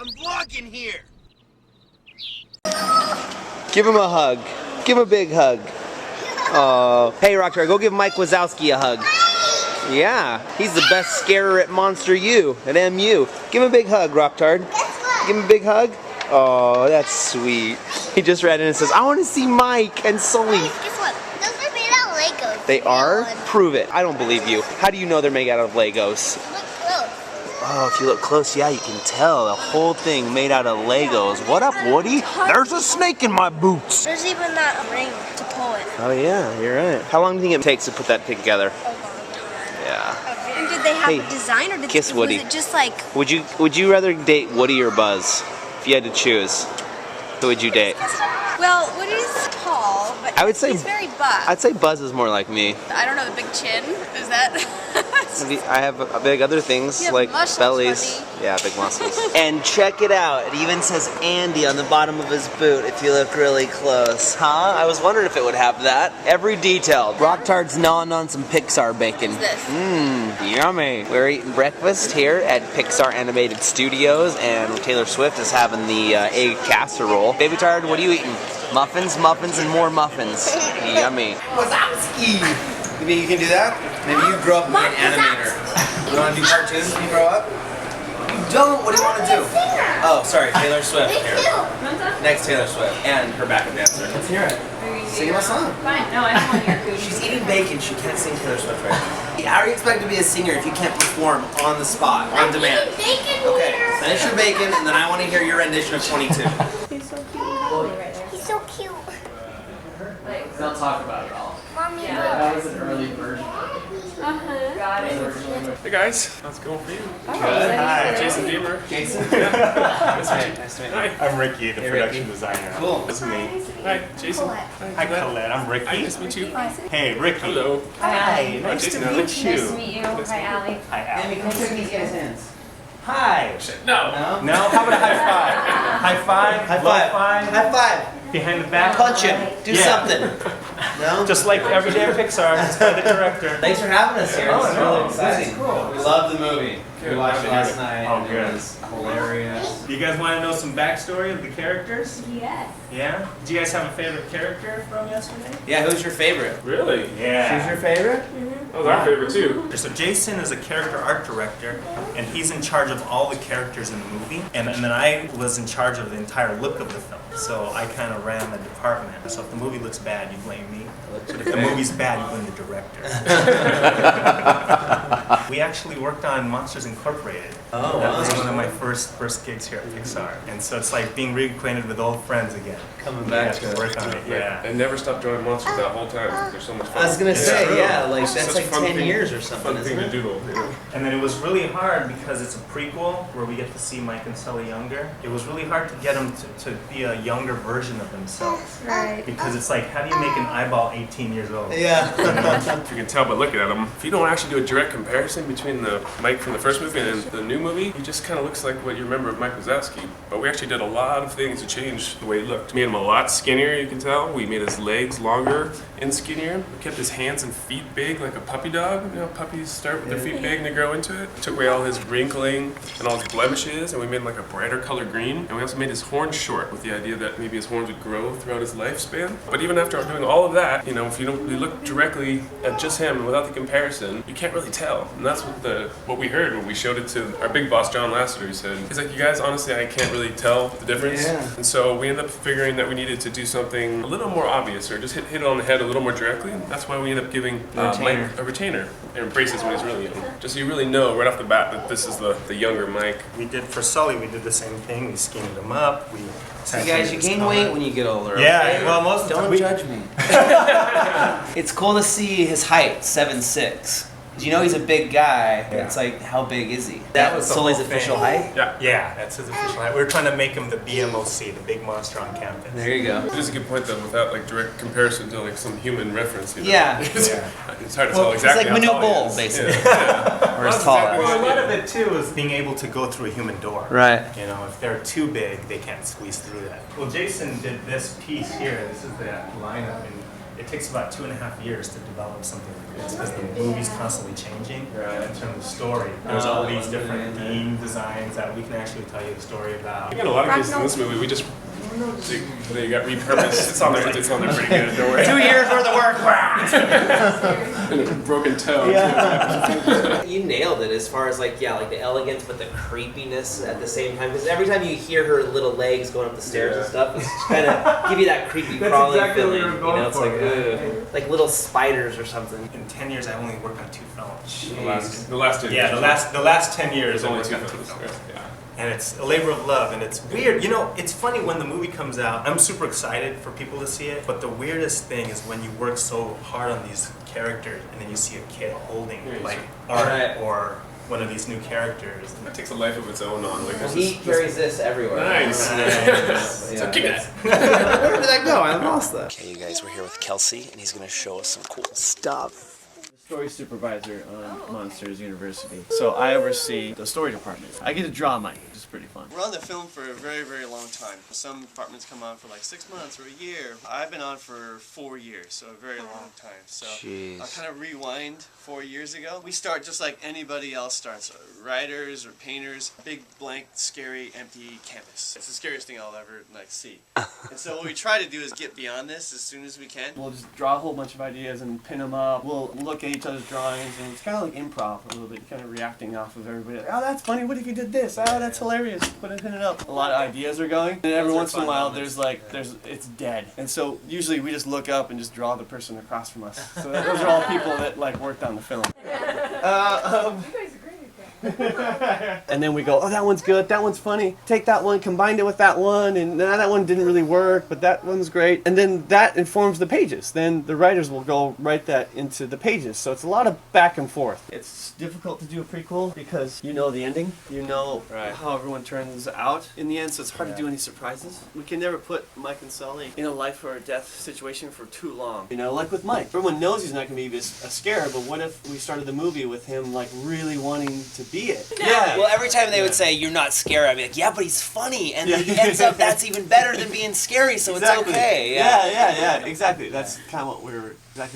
I'm vlogging here. Give him a hug. Give him a big hug. Oh, hey Rockstar, go give Mike Wazowski a hug. Yeah, he's the best scarer at Monster U, at MU. Give him a big hug, Rocktard. Give him a big hug. Oh, that's sweet. He just read in and says, I want to see Mike and Sully. Guess what? Those are made out of Legos. They are? Prove it. I don't believe you. How do you know they're made out of Legos? Look close. Oh, if you look close, yeah, you can tell. The whole thing made out of Legos. What up, Woody? There's a snake in my boots. There's even that ring to pull it. Oh yeah, you're right. How long do you think it takes to put that together? A long time. Yeah. And did they have Hey, a design, or did kiss Woody. was it just like... Would you rather date Woody or Buzz? If you had to choose, who would you date? Well, Woody's tall, but I would say he's very buff. I'd say Buzz is more like me. I don't know, the big chin, is that... I have big other things You have like muscles, bellies. honey. Yeah, big muscles. And check it out. It even says Andy on the bottom of his boot if you look really close. Huh? I was wondering if it would have that. Every detail. Rocktard's gnawing on some Pixar bacon. What's this? Mmm, yummy. We're eating breakfast here at Pixar Animated Studios, and Taylor Swift is having the egg casserole. Baby Tard, what are you eating? Muffins, muffins, and more muffins. Yummy. Wazowski! You think you can do that? Maybe you grow up and be an animator. You want to do cartoons when you grow up? You don't? What do you want to do? Oh, sorry, Taylor Swift here. Next Taylor Swift and her backup dancer. Let's hear it. Sing my song. Fine, no, I don't want your food. She's eating bacon, she can't sing Taylor Swift right now. How are you expected to be a singer if you can't perform on the spot, on demand? Okay, finish your bacon and then I want to hear your rendition of 22. He's so cute. Right there. He's so cute. Don't talk about it all. Mommy, That was an early version. Got it. Hey guys, how's it going for you? Good. Hi. Jason Beamer. Jason? Nice to meet you. Nice to meet you. Hi. I'm Ricky, the production designer. Cool. That's me. Hi, Jason. Hi, Colette. I'm Ricky. Hi, nice to meet you. Hey, Ricky. Hello. Hi. Nice Jason, to how meet you. Nice to meet you. Hi, Allie. Hi, Al. Amy, come shake these guys' hands. Hi. No. No? No? How about a high five? High five? High Low five. five? High five. Behind the back? Punch him. Do Yeah. something. No? Just like Everyday Pixar, it's by the director. Thanks for having us here. Oh, It's no, really this is exciting. cool. We love the movie. We watched it last night. Oh, and good. It was hilarious. Do you guys want to know some backstory of the characters? Yes. Yeah? Do you guys have a favorite character from yesterday? Yeah, who's your favorite? Really? Yeah. Who's your favorite? That was our favorite too. So Jason is a character art director, and he's in charge of all the characters in the movie, and then I was in charge of the entire look of the film. So I kind of ran the department. So if the movie looks bad, you blame me. But if the movie's bad, you blame the director. We actually worked on Monsters Incorporated. Oh, That was wow. one of my first gigs here at Pixar, and so it's like being reacquainted with old friends again. Coming back to work on it. Yeah. I never stopped drawing monsters that whole time. They're so much fun. I was gonna say, true. yeah, like It's that's such like a fun 10 thing- years or something, Fun thing isn't to it? doodle. You know? And then it was really hard because it's a prequel where we get to see Mike and Sully younger. It was really hard to get them to be a younger version of themselves. Right. Because it's like, how do you make an eyeball 18 years old? Yeah. If you can tell by looking at him, if you don't actually do a direct comparison between the Mike from the first movie and the new movie, he just kind of looks like what you remember of Mike Wazowski. But we actually did a lot of things to change the way he looked. We made him a lot skinnier, you can tell. We made his legs longer and skinnier. We kept his hands and feet big like a puppy dog. You know, puppies start with their feet big and they grow into it. Took away all his wrinkling and all his blemishes, and we made him like a brighter color green. And we also made his horns short with the idea that maybe his horns would grow throughout his lifespan. But even after doing all of that, you know, if you don't really look directly at just him and without the comparison, you can't really tell. And that's what we heard when we showed it to our big boss, John Lasseter. He's like, you guys, honestly, I can't really tell the difference. Yeah. And so we ended up figuring that we needed to do something a little more obvious, or just hit it on the head a little more directly. That's why we ended up giving Mike a retainer and braces when he's really young. Just so you really know right off the bat that this is the younger Mike. We did, for Sully, we did the same thing. We skinnied him up. We See, guys, you gain weight when you get older. Yeah, okay? well, most of the time Don't we- judge me. It's cool to see his height, 7'6". Do you know he's a big guy? Yeah. It's like, how big is he? That was the Sully's whole official thing. height? Yeah. Yeah, that's his official height. We were trying to make him the BMOC, the big monster on campus. There you go. It is a good point though, without like direct comparison to like some human reference. You know? Yeah. It's hard to Well, tell exactly it's like how Manute tall he Bol, is. basically. Yeah. Or as tall exactly as. Well, a lot of it too is being able to go through a human door. Right. You know, if they're too big, they can't squeeze through that. Well, Jason did this piece here. This is the lineup, and it takes about 2.5 years to develop something like this because the movie's constantly changing in terms of story. There's all these different theme designs that we can actually tell you the story about. We got a lot of cases in this movie. We just they got repurposed. It's on there. It's on there pretty good. Don't worry. 2 years worth of work. And a broken toe. You nailed it as far as like the elegance but the creepiness at the same time, because every time you hear her little legs going up the stairs and stuff, it's kind of give you that creepy crawling exactly what feeling. we were going It's for, like ugh, like little spiders or something. In 10 years, I only worked on 2 films. The last 10 years. Yeah, the last 10 years, I Only worked 2 on 2 films. films. Yeah. And it's a labor of love, and it's weird. You know, it's funny when the movie comes out, I'm super excited for people to see it, but the weirdest thing is when you work so hard on these characters and then you see a kid holding like art or one of these new characters. It takes a life of its own on. Like Well, he carries this everywhere. Nice. So keep it. Where did that go? I lost that. Okay, you guys, we're here with Kelsey, and he's gonna show us some cool stuff. Story supervisor on Monsters University. So I oversee the story department. I get to draw Mike, which is pretty fun. We're on the film for a very, very long time. Some departments come on for like 6 months or a year. I've been on for 4 years, so a very long time. So I'll kind of rewind 4 years ago. We start just like anybody else starts. Writers or painters, big, blank, scary, empty canvas. It's the scariest thing I'll ever see. And so what we try to do is get beyond this as soon as we can. We'll just draw a whole bunch of ideas and pin them up. We'll look at each other's drawings, and it's kind of like improv a little bit, kind of reacting off of everybody. Like, oh, that's funny. What if you did this? Oh, that's hilarious. Pin it up. A lot of ideas are going, and every once in a while, it's dead. And so usually we just look up and just draw the person across from us. So those are all people that like worked on the film. And then we go, oh, that one's good, that one's funny. Take that one, combined it with that one, and that one didn't really work, but that one's great. And then that informs the pages. Then the writers will go write that into the pages. So it's a lot of back and forth. It's difficult to do a prequel because you know the ending. You know how everyone turns out in the end, so it's hard to do any surprises. We can never put Mike and Sully in a life or a death situation for too long. You know, like with Mike. Everyone knows he's not going to be a scare, but what if we started the movie with him like really wanting to be it? Yeah. Well, every time they would say, you're not scary, I'd be like, yeah, but he's funny. And then he ends up, that's even better than being scary, so Exactly. it's okay. Yeah, exactly. That's kind of what we were going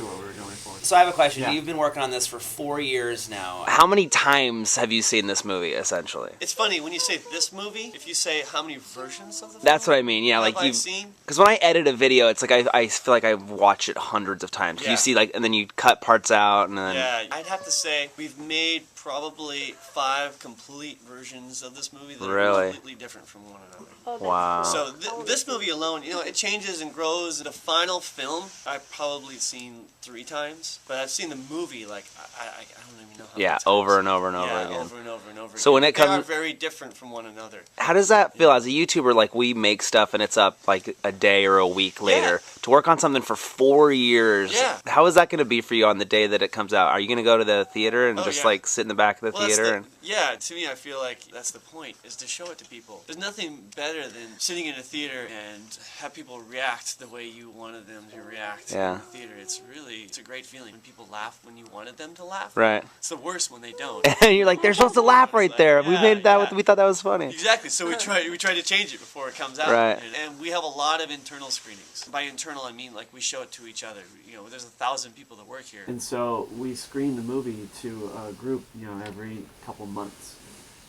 for. So I have a question. Yeah. You've been working on this for 4 years now. How many times have you seen this movie, essentially? It's funny, when you say this movie, if you say how many versions of the film That's what I mean, yeah. Like I've seen, because when I edit a video, it's like I feel like I've watched it hundreds of times. Yeah. You see, like, and then you cut parts out, and then yeah, I'd have to say we've made probably 5 complete versions of this movie that Really? are completely different from one another. wow. So this movie alone, you know, it changes and grows. The final film, I've probably seen 3 times, but I've seen the movie like I don't even know how many times. over and over and over Yeah, again. over and over and over. So when again. it they are comes- very different from one another. How does that feel as a YouTuber? Like, we make stuff and it's up like a day or a week later. To work on something for 4 years. Yeah. How is that going to be for you on the day that it comes out? Are you going to go to the theater and Oh, just yeah. like sit in the back of the Well, that's theater? yeah, to me, I feel like that's the point, is to show it to people. There's nothing better than sitting in a theater and have people react the way you wanted them to react in the theater. It's a great feeling when people laugh when you wanted them to laugh. Right. It's the worst when they don't. And you're like, they're supposed to laugh right like, there. We yeah, made that. yeah. We thought that was funny. Exactly. So we try to change it before it comes out. Right. And we have a lot of internal screenings. By internal, I mean like we show it to each other. You know, there's 1,000 people that work here. And so we screen the movie to a group, you know, every couple months.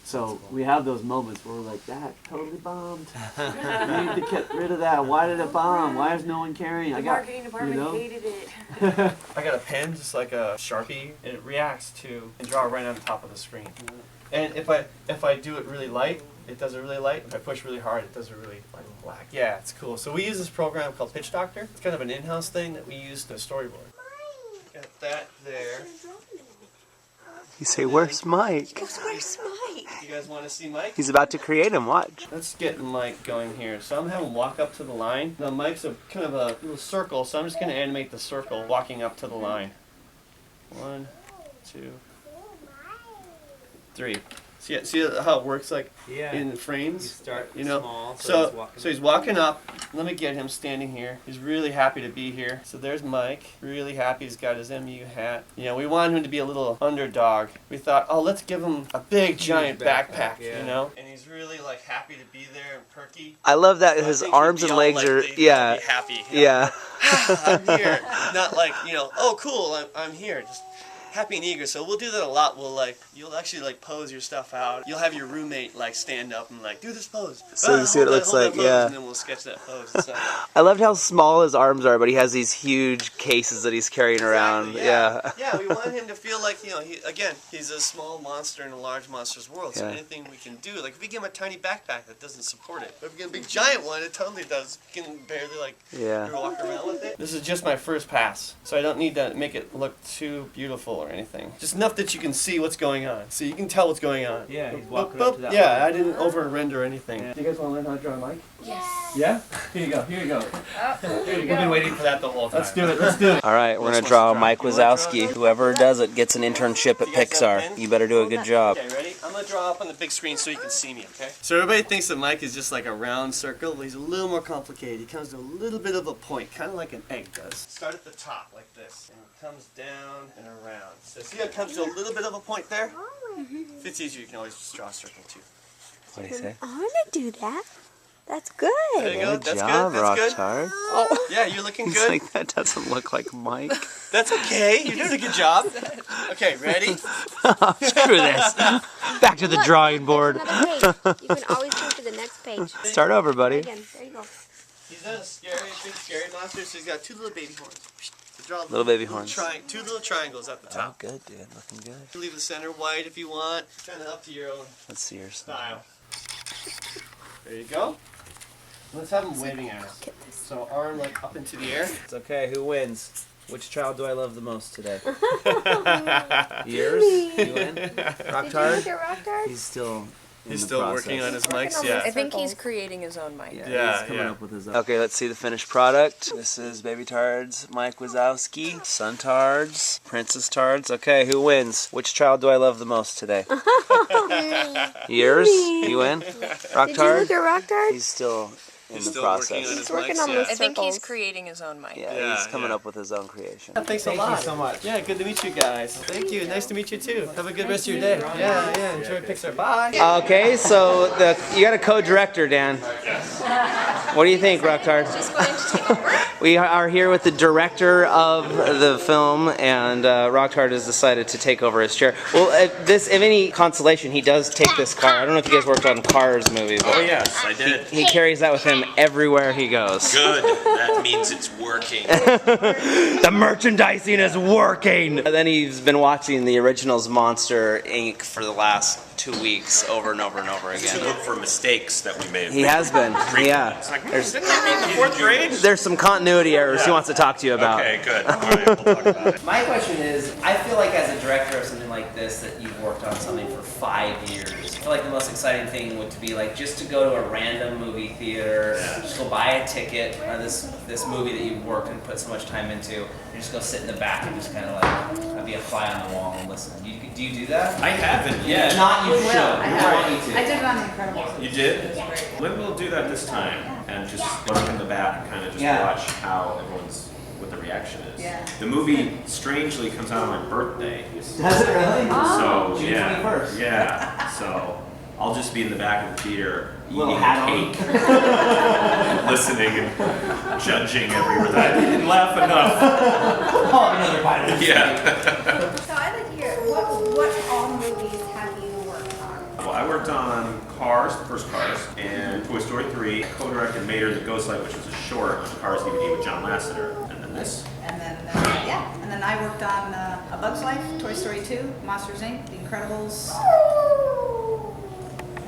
So we have those moments where we're like, that totally bombed. We need to get rid of that. Why did it bomb? Why is no one caring? The marketing department hated it. I got a pen, just like a Sharpie, and it reacts to and draw right on top of the screen. And if I do it really light, it does it really light. If I push really hard, it does it really like black. Yeah, it's cool. So we use this program called Pitch Doctor. It's kind of an in-house thing that we use to storyboard. Got that there. You say, where's Mike? Where's Mike? You guys want to see Mike? He's about to create him. Watch. Let's get Mike going here. So I'm having him walk up to the line. Now Mike's a kind of a little circle, so I'm just going to animate the circle walking up to the line. 1, 2, 3. See how it works like in frames? So he's walking up. Let me get him standing here. He's really happy to be here. So there's Mike. Really happy. He's got his MU hat. You know, we wanted him to be a little underdog. We thought, oh, let's give him a big giant backpack, you know? And he's really like happy to be there and perky. I love that So his I think arms he'd be and all, legs like, are, they'd yeah. be happy. You know? Yeah. I'm here. Not like, you know, oh cool, I'm here. Just happy and eager. So we'll do that a lot. You'll actually like pose your stuff out. You'll have your roommate like stand up and like do this pose. So you see what it looks like, yeah. And then we'll sketch that pose. And stuff. I loved how small his arms are, but he has these huge cases that he's carrying around. Yeah. Yeah, we want him to feel like, you know, he's a small monster in a large monster's world. So anything we can do, like if we give him a tiny backpack that doesn't support it, but if we get a big giant one, it totally does. You can barely like walk around with it. This is just my first pass, so I don't need to make it look too beautiful or anything. Just enough that you can see what's going on. So you can tell what's going on. Yeah, he's walking up to that Yeah, I didn't over render anything. Do you guys want to learn how to draw a mic? Yes. Yeah? Here you go. Here you go. We've been waiting for that the whole time. Let's do it. Let's do it. All right, we're going to draw Mike Wazowski. Whoever does it gets an internship at Pixar. You better do a good job. Okay, ready? I'm going to draw up on the big screen so you can see me, okay? So everybody thinks that Mike is just like a round circle, but he's a little more complicated. He comes to a little bit of a point, kind of like an egg does. Start at the top like this, and it comes down and around. So see how it comes to a little bit of a point there? If it's easier, you can always just draw a circle too. What do you say? I want to do that. That's good. There you go. Good That's job, good. That's good. Rocktard. Oh, yeah, you're looking He's good. like, that doesn't look like Mike. That's okay. You're doing a good job. Okay, ready? Screw this. Back to the drawing board. Another page. You can always go to the next page. Start over, buddy. Again. There you go. He's not a big scary monster, so he's got two little baby horns. So draw Little baby horns. Two little triangles at the Oh, top. good, dude. Looking good. Leave the center white if you want. Kind of up to your own Let's see your style. There you go. Let's have him waving at us. So arm like up into the air. It's okay. Who wins? Which child do I love the most today? Yours? You win? Did you Rocktard? look at Rocktard? He's still He's still working on his mics, I yeah. think he's creating his own mic. Yeah, he's coming yeah. up with his own. Okay, let's see the finished product. This is Baby Tard's Mike Wazowski, Sun Tards, Princess Tards. Okay, who wins? Which child do I love the most today? Yours? You win? Did you Rocktard? look at Rocktard? He's still in He's the still process. working on his He's working mics, on yeah. those I think he's circles. creating his own mic. Yeah, he's coming yeah. up with his own creation. Thanks a lot. Thank you so much. Yeah, good to meet you guys. Thank you. Nice to meet you too. Have a good rest of your day. Yeah. Enjoy Pixar. Bye. Okay, so you got a co-director, Dan. What do you think, Rocktard? She's going to take over. We are here with the director of the film, and Rocktard has decided to take over his chair. Well, if any consolation, he does take this car. I don't know if you guys worked on Cars movies, but Oh yes, I did. he carries that with him everywhere he goes. Good. That means it's working. The merchandising is working! And then he's been watching the Originals Monster Inc. for the last 2 weeks over and over and over To again. look for mistakes that we made. He has been, yeah. There's, didn't that mean the fourth grade? There's some continuity errors he wants to talk to you about. Okay, good. All right, we'll talk about it. My question is, I feel like as a director of something like this, that you've worked on something for 5 years. I feel like the most exciting thing would to be like just to go to a random movie theater, just go buy a ticket for this movie that you've worked and put so much time into, and just go sit in the back and just kind of like be a fly on the wall and listen. Do you do that? I haven't yet. If not, you should. I want you to. I did it on The Incredibles. You did? Maybe we'll do that this time and just look in the back and kind of just watch how what the reaction is. Yeah. The movie strangely comes out on my birthday. Does it really? So June 21st. Yeah. So I'll just be in the back of the theater Little eating hat cake, listening and judging every word. I didn't laugh enough. Oh, another bite of Yeah. So I'd like to hear, what all movies have you worked on? Well, I worked on Cars, the first Cars, and Toy Story 3. Co-directed Mater the Ghost Light, which was a short on the Cars DVD with John Lasseter. And then this. And then, and then I worked on A Bug's Life, Toy Story 2, Monsters Inc., The Incredibles,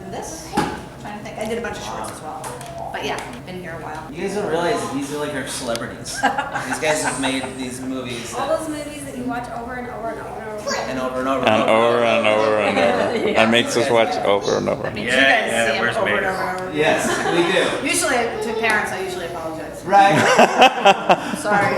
and this. I'm trying to think. I did a bunch of shorts as well. But yeah, been here a while. You guys don't realize that these are like our celebrities. These guys have made these movies All those movies that you watch over and over and over and over. and over and over And over and over and over. And makes us watch over and over. That means you guys see them where's over and Mater? over and over. Yes, we do. Usually, to parents, I usually apologize. Right. Sorry.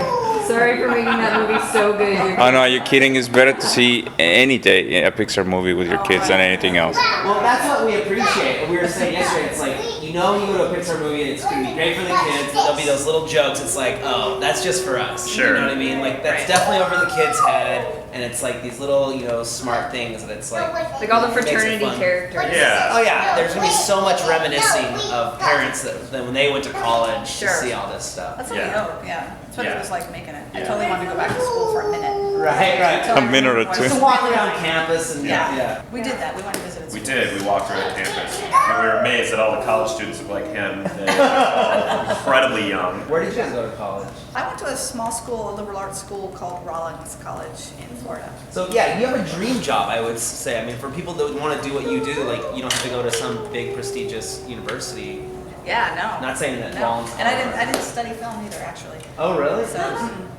Sorry for making that movie so good. Oh no, you're kidding. It's better to see any day a Pixar movie with your kids than anything else. Well, that's what we appreciate. We were saying yesterday, it's like, you know, you go to a Pixar movie and it's going to be great for the kids, but there'll be those little jokes. It's like, oh, that's just for us. Sure. You know what I mean? Like, that's definitely over the kid's head, and it's like these little, you know, smart things that it's like all the makes it fraternity fun. characters. Yeah. Oh yeah, there's going to be so much reminiscing of parents that when they went to college to see all this stuff. That's what we hope, yeah. That's what it was like making it. I Yeah. totally wanted to go back to school for a minute. Right. A minute or two. Just to walk around campus and Yeah. We did that. We went to visit at We school. did. We walked around campus. And we were amazed that all the college students looked like him. They were all incredibly young. Where did you guys go to college? I went to a small school, a liberal arts school called Rollins College in Florida. So yeah, you have a dream job, I would say. I mean, for people that want to do what you do, like you don't have to go to some big prestigious university. Yeah, no. Not saying that. No. And I didn't study film either, actually. Oh really? So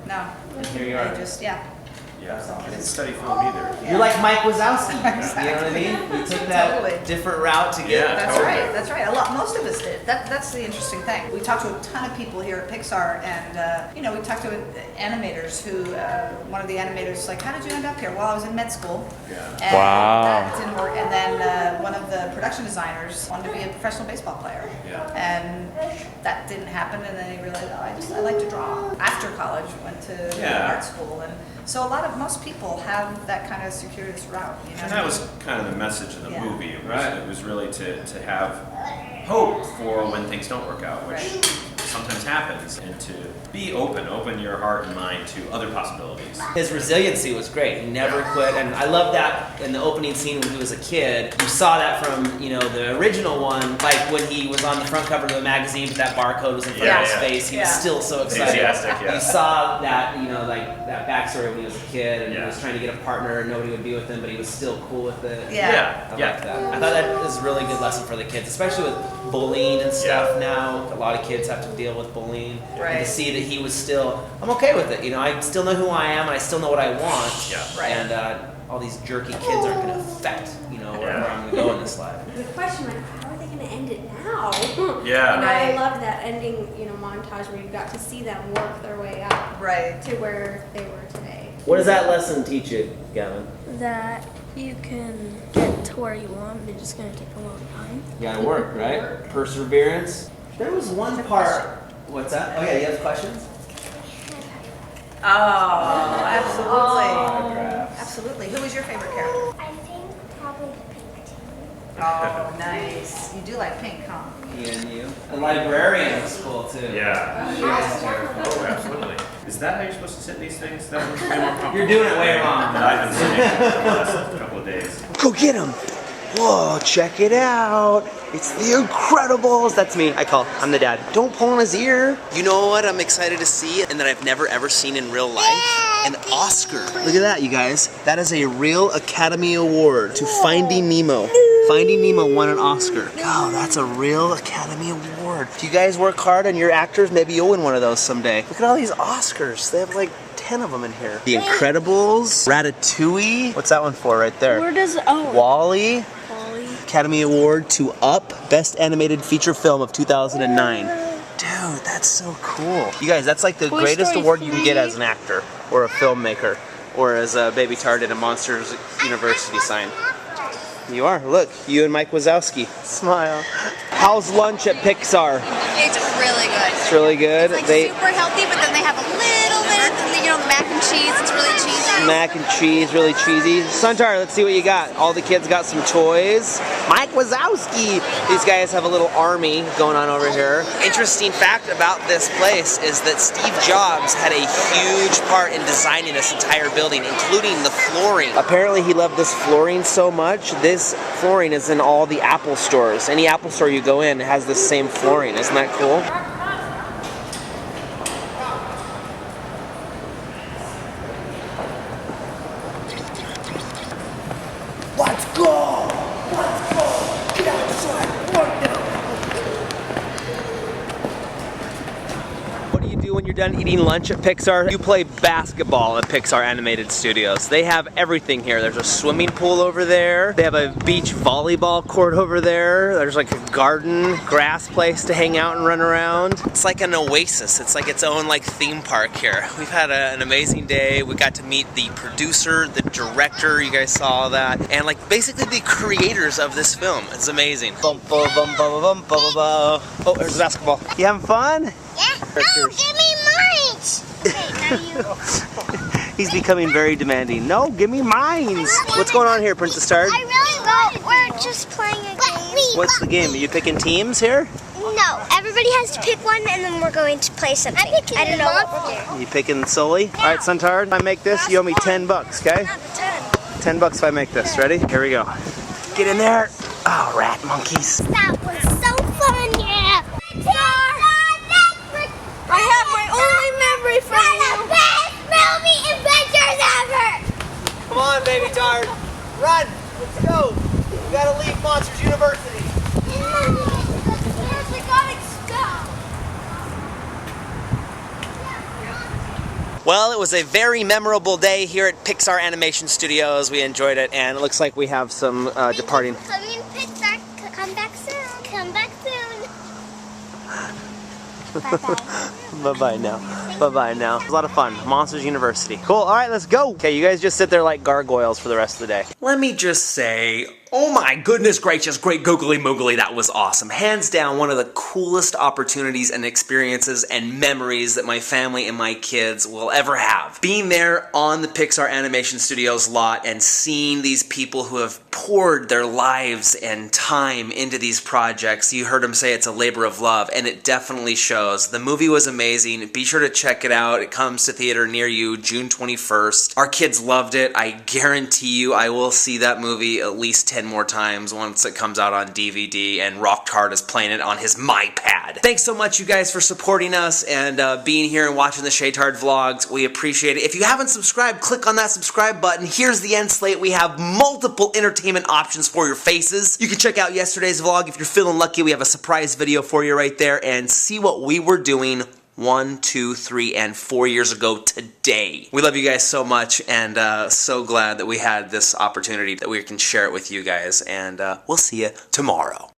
no. And here you are. I just yeah. Yeah, I didn't study film either. You're like Mike Wazowski. You know what I mean? You took that different route to get. That's right. That's right. Most of us did. That's the interesting thing. We talked to a ton of people here at Pixar, and you know, we talked to animators who. One of the animators was like, "How did you end up here?" Well, I was in med school. Yeah. And Wow. That didn't work. And then one of the production designers wanted to be a professional baseball player. Yeah. And that didn't happen. And then he realized, oh, I like to draw. After college, went to art school, and so most people have that kind of circuitous route. You know. And that was kind of the message of the Yeah. movie. It was really to have hope for when things don't work out, which sometimes happens, and to be open your heart and mind to other possibilities. His resiliency was great. He never quit, and I love that in the opening scene when he was a kid. You saw that from the original one, like when he was on the front cover of the magazine, but that barcode was in front of his face. He was still so excited. Enthusiastic, yeah. You saw that like that backstory when he was a kid, and he was trying to get a partner, and nobody would be with him, but he was still cool with it. Yeah. I like that. I thought that was a really good lesson for the kids, especially with bullying and stuff now. A lot of kids have to deal with bullying. Right. And to see that he was still, I'm okay with it. I still know who I am, and I still know what I want. Yeah. Right. And all these jerky kids aren't going to affect, where I'm going to go in this life. The question, like, how are they going to end it now? Yeah. I love that ending, montage where you got to see them work their way up to where they were today. What does that lesson teach you, Gavin? That you can get to where you want, but it's just gonna take a long time. You got to work, right? Perseverance. There was one part. What's that? Oh yeah, you have questions? Oh, absolutely. Absolutely. Who was your favorite character? I think probably the pink team. Oh, nice. You do like pink, huh? And you. A librarian was cool too. Yeah. She was terrible. Oh, absolutely. Is that how you're supposed to sit in these things? That looks way more comfortable. You're doing it way wrong. Than I've been sitting for the last couple of days. Go get him! Whoa, check it out. It's the Incredibles. That's me. I'm the dad. Don't pull on his ear. You know what I'm excited to see and that I've never ever seen in real life? An Oscar. Look at that, you guys. That is a real Academy Award to Finding Nemo. Finding Nemo won an Oscar. Oh, that's a real Academy Award. If you guys work hard on your actors, maybe you'll win one of those someday. Look at all these Oscars. They have like 10 of them in here. The Incredibles, Ratatouille. What's that one for right there? Where does Wall-E. Academy Award to Up, Best Animated Feature Film of 2009. Dude, that's so cool. You guys, that's like the Toy greatest Story award you can 3. get as an actor, or a filmmaker, or as a baby tart at a Monsters University sign. You are. Look, you and Mike Wazowski. Smile. How's lunch at Pixar? It's really good. It's really good. It's like super healthy, but then they have a little bit of the mac and cheese. It's really cheesy. Mac and cheese, really cheesy. Suntar, let's see what you got. All the kids got some toys. Mike Wazowski. These guys have a little army going on over here. Interesting fact about this place is that Steve Jobs had a huge part in designing this entire building, including the flooring. Apparently he loved this flooring so much, this flooring is in all the Apple stores. Any Apple store you go in has the same flooring. Isn't that cool? Let's go! Let's go! Get outside right now! What do you do when you're you're done eating lunch at Pixar, you play basketball at Pixar Animated Studios. They have everything here. There's a swimming pool over there. They have a beach volleyball court over there. There's like a garden, grass place to hang out and run around. It's like an oasis. It's like its own like theme park here. We've had an amazing day. We got to meet the producer, the director, you guys saw that, and like basically the creators of this film. It's amazing. Oh, there's basketball. You having fun? Yeah. No, give me mines. Okay, now you. He's becoming very demanding. No, give me mines. What's going on here, Princess Tard? I really we're just playing a game. What's the game? Are you picking teams here? No, everybody has to pick one and then we're going to play something. I don't know what we're doing. You picking Sully? All right, Suntard, if I make this, you owe me 10 bucks, okay? 10 bucks if I make this. Ready? Here we go. Get in there. Oh, rat monkeys. That was so fun, yeah. I have my only memory from the best movie adventures ever. Come on, baby Tard. Run. Let's go. We gotta leave Monsters University. Well, it was a very memorable day here at Pixar Animation Studios. We enjoyed it, and it looks like we have some departing. Come in, Pixar. Come back soon. Come back soon. Bye-bye. Bye-bye now. Bye-bye now. It was a lot of fun. Monsters University. Cool. All right, let's go. Okay, you guys just sit there like gargoyles for the rest of the day. Let me just say, oh my goodness gracious, great googly moogly, that was awesome. Hands down, one of the coolest opportunities and experiences and memories that my family and my kids will ever have. Being there on the Pixar Animation Studios lot and seeing these people who have poured their lives and time into these projects. You heard them say it's a labor of love, and it definitely shows. The movie was amazing. Be sure to check it out. It comes to theater near you June 21st. Our kids loved it. I guarantee you I will see that movie at least 10 more times once it comes out on DVD, and Rocktard is playing it on his MyPad. Thanks so much, you guys, for supporting us and being here and watching the Shaytard vlogs. We appreciate it. If you haven't subscribed, click on that subscribe button. Here's the end slate. We have multiple entertainment options for your faces. You can check out yesterday's vlog. If you're feeling lucky, we have a surprise video for you right there, and see what we were doing 1, 2, 3, and 4 years ago today. We love you guys so much, and so glad that we had this opportunity that we can share it with you guys, and we'll see you tomorrow.